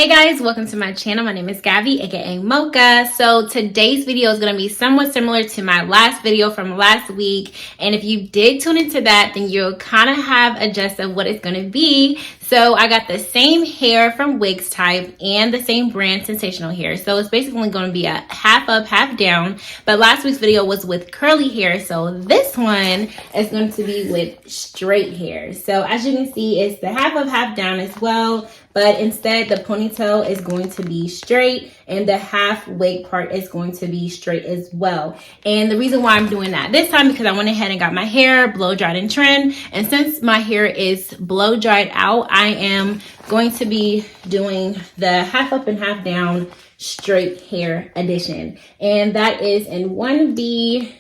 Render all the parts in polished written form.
Hey guys, welcome to my channel. My name is Gabby, aka Mocha. So today's video is going to be somewhat similar to my last video from last week. And if you did tune into that, then you'll kind of have a gist of what it's going to be. So I got the same hair from Wigs Type and the same brand, Sensational hair. So it's basically going to be a half up, half down. But last week's video was with curly hair. So this one is going to be with straight hair. So as you can see, it's the half up, half down as well. But instead, the ponytail is going to be straight and the half wig part is going to be straight as well. And the reason why I'm doing that this time, because I went ahead and got my hair blow dried and trimmed. And since my hair is blow dried out, I am going to be doing the half up and half down straight hair edition. And that is in 1B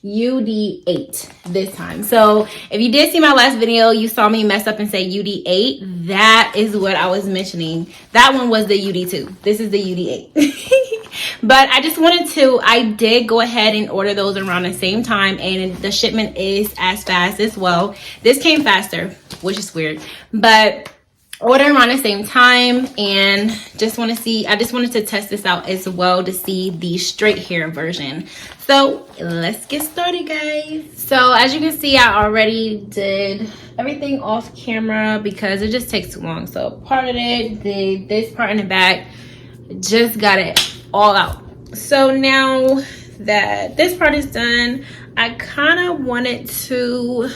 UD8 this time. So if you did see my last video, you saw me mess up and say UD8. That is what I was mentioning. That one was the UD2. This is the UD8. But I just wanted to, I did go ahead and order those around the same time, and the shipment is as fast as well. This came faster, which is weird, but order around the same time. And just want to see, I just wanted to test this out as well to see the straight hair version. So let's get started, guys. So as you can see, I already did everything off camera because it just takes too long. So parted it, did this part in the back, just got it all out. So now that this part is done, I kind of wanted to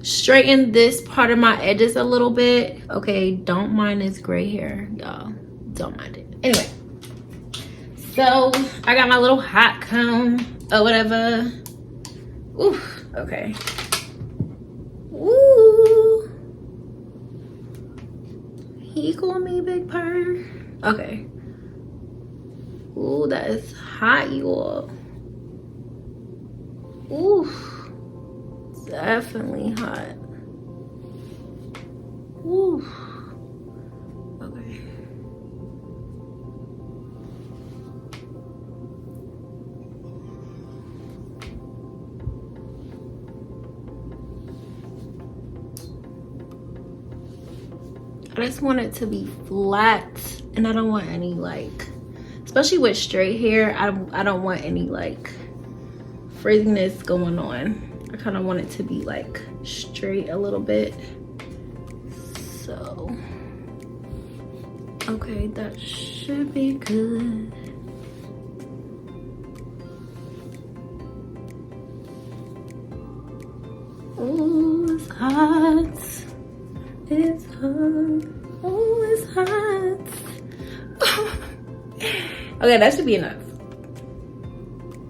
straighten this part of my edges a little bit. Okay, don't mind this gray hair, y'all. Don't mind it. Anyway, so I got my little hot comb or whatever. Ooh, okay. Ooh. He call me Big Purr. Okay. Ooh, that is hot, y'all. Ooh. Definitely hot. Woo. Okay. I just want it to be flat, and I don't want any like, especially with straight hair, I don't want any like frizziness going on. I kind of want it to be like straight a little bit. So, okay, that should be good. Oh, it's hot. It's hot. Oh, it's hot. Okay, that should be enough.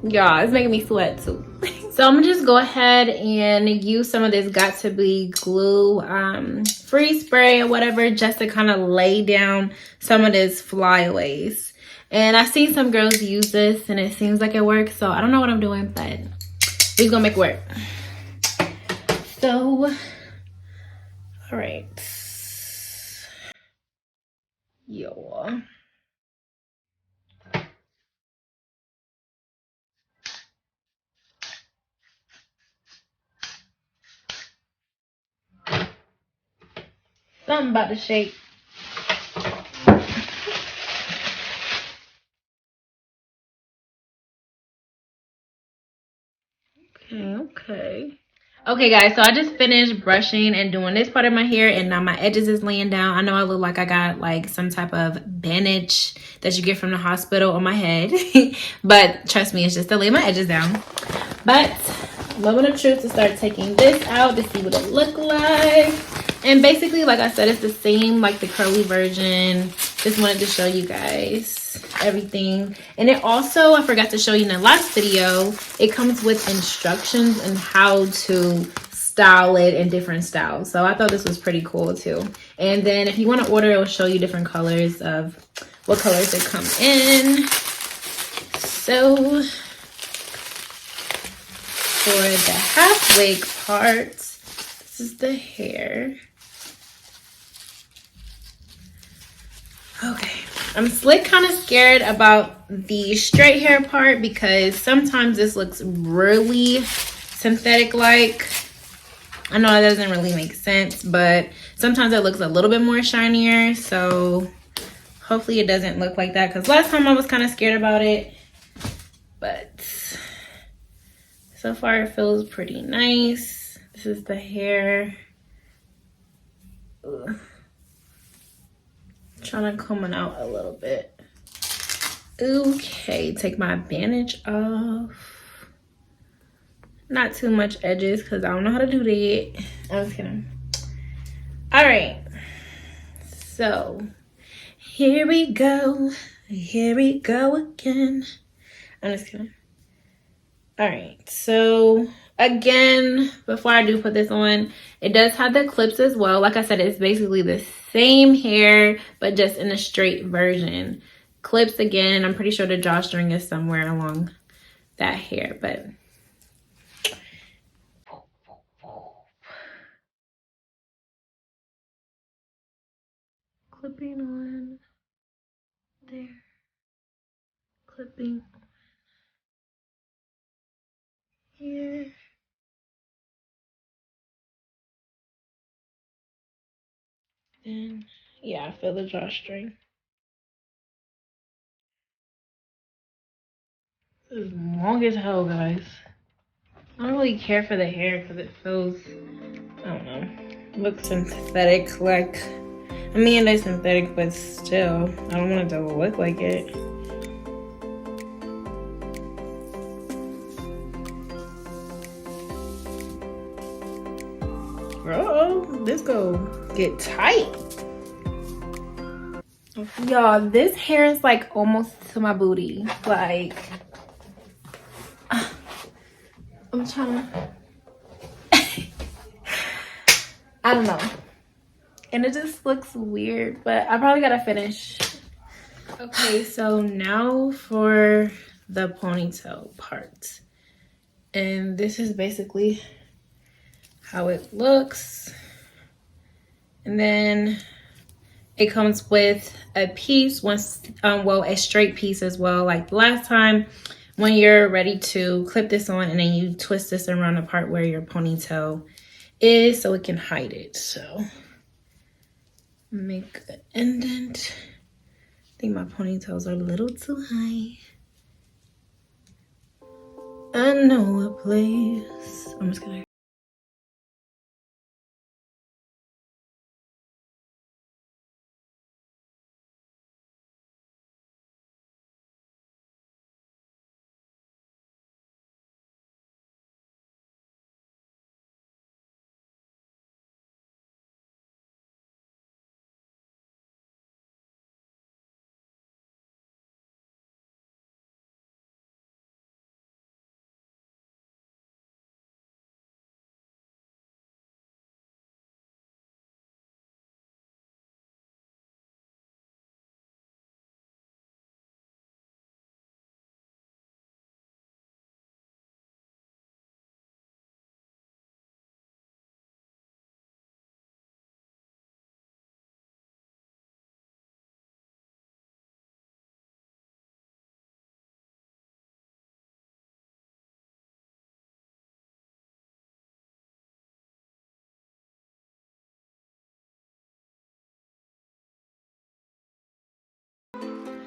Y'all, it's making me sweat too. So I'm gonna just go ahead and use some of this Got To Be glue, free spray or whatever, just to kind of lay down some of this flyaways. And I've seen some girls use this and it seems like it works. So I don't know what I'm doing, but we're gonna make it work. So, all right. Yo. Something about to shake. Okay guys, so I just finished brushing and doing this part of my hair, and now my edges is laying down. I know I look like I got like some type of bandage that you get from the hospital on my head. But trust me, it's just to lay my edges down. But moment of truth to start taking this out to see what it look like. And basically, like I said, it's the same like the curly version. Just wanted to show you guys everything. And it also, I forgot to show you in the last video, it comes with instructions on how to style it in different styles. So I thought this was pretty cool too. And then if you want to order, it will show you different colors of what colors they come in. So for the half wig part, this is the hair. Okay, I'm slick kind of scared about the straight hair part because sometimes this looks really synthetic like. I know that doesn't really make sense, but sometimes it looks a little bit more shinier. So Hopefully it doesn't look like that, because last time I was kind of scared about it. But so far it feels pretty nice. This is the hair. Ugh. Trying to comb it out a little bit. Okay, take my bandage off. Not too much edges because I don't know how to do that. I'm just kidding. All right, so here we go. Here we go again. I'm just kidding. All right, so again, before I do put this on, it does have the clips as well. Like I said, it's basically the same hair, but just in a straight version. Clips again, I'm pretty sure the drawstring is somewhere along that hair, but clipping on there, clipping here. And yeah, I feel the drawstring. This is long as hell, guys. I don't really care for the hair because it feels, I don't know, looks synthetic. Like, I mean, it's synthetic, but still, I don't want it to look like it. Oh, this go get tight. Y'all, this hair is like almost to my booty. Like, I'm trying to, I don't know. And it just looks weird, but I probably gotta finish. Okay, so now for the ponytail part. And this is basically how it looks. And then it comes with a piece, a straight piece as well, like last time, when you're ready to clip this on, and then you twist this around the part where your ponytail is so it can hide it. So make an indent. I think my ponytails are a little too high. I know a place. I'm just gonna.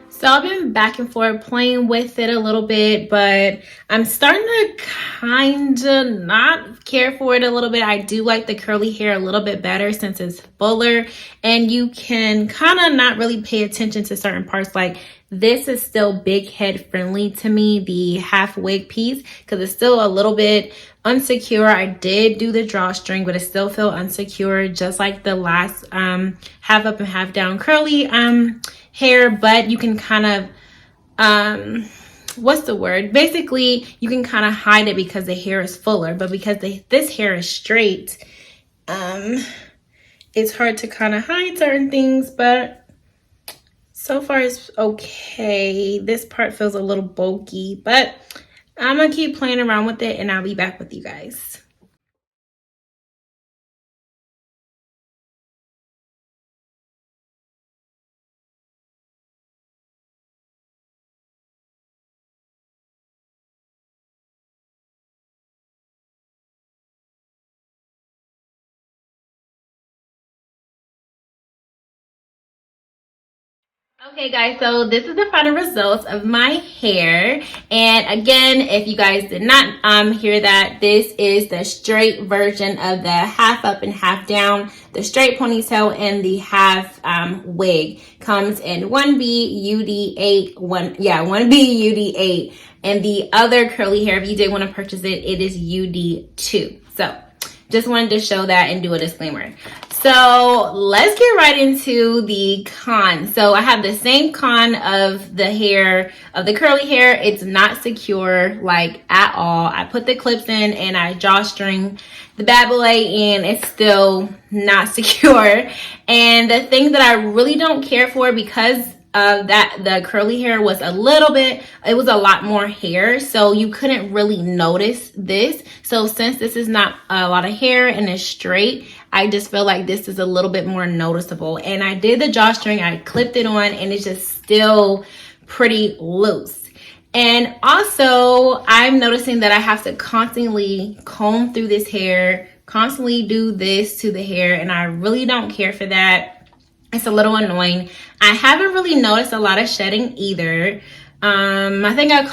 So I've been back and forth playing with it a little bit, but I'm starting to kind of not care for it a little bit. I do like the curly hair a little bit better since it's fuller, and you can kind of not really pay attention to certain parts. Like this is still big head friendly to me, the half wig piece, because it's still a little bit unsecure. I did do the drawstring, but it still felt unsecure, just like the last half up and half down curly hair. But you can kind of what's the word, basically you can kind of hide it because the hair is fuller, but because this hair is straight, it's hard to kind of hide certain things. But so far it's okay. This part feels a little bulky, but I'm gonna keep playing around with it and I'll be back with you guys. Okay guys, so this is the final results of my hair. And again, if you guys did not hear that, this is the straight version of the half up and half down, the straight ponytail, and the half wig. Comes in 1B UD8, 1B UD8, and the other curly hair, if you did want to purchase it, it is UD2. So just wanted to show that and do a disclaimer. So let's get right into the con. So I have the same con of the hair, of the curly hair. It's not secure like at all. I put the clips in and I drawstring the bad boy and it's still not secure. And the thing that I really don't care for, because that the curly hair was a lot more hair, so you couldn't really notice this. So since this is not a lot of hair and it's straight, I just feel like this is a little bit more noticeable. And I did the drawstring, I clipped it on, and it's just still pretty loose. And also I'm noticing that I have to constantly comb through this hair, constantly do this to the hair, and I really don't care for that. It's a little annoying. I haven't really noticed a lot of shedding either. I think I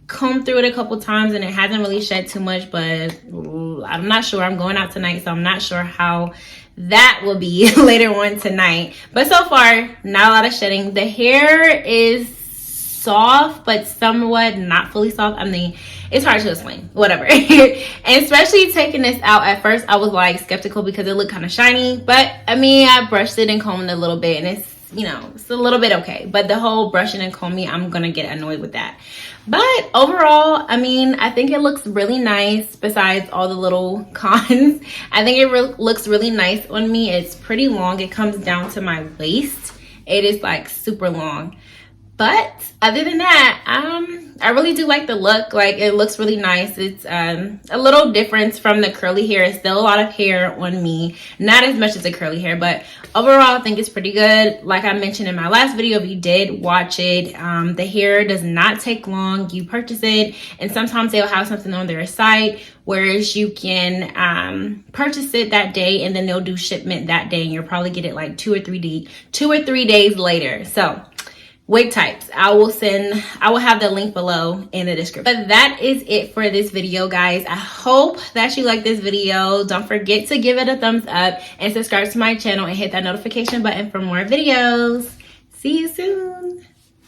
combed through it a couple times and it hasn't really shed too much, but I'm not sure. I'm going out tonight, so I'm not sure how that will be later on tonight. But so far, not a lot of shedding. The hair is soft, but somewhat not fully soft. I mean, it's hard to explain, whatever. And especially taking this out, at first I was like skeptical because it looked kind of shiny, but I mean, I brushed it and combed it a little bit and it's, you know, it's a little bit okay. But the whole brushing and combing, I'm gonna get annoyed with that. But overall, I mean, I think it looks really nice besides all the little cons. I think it looks really nice on me. It's pretty long. It comes down to my waist. It is like super long. But other than that, I really do like the look. Like, it looks really nice. It's a little difference from the curly hair. It's still a lot of hair on me. Not as much as the curly hair, but overall, I think it's pretty good. Like I mentioned in my last video, if you did watch it, the hair does not take long. You purchase it, and sometimes they'll have something on their site, whereas you can purchase it that day, and then they'll do shipment that day, and you'll probably get it like 2 or 3 days later. So wig types, I will have the link below in the description. But that is it for this video, guys. I hope that you like this video. Don't forget to give it a thumbs up and subscribe to my channel and hit that notification button for more videos. See you soon.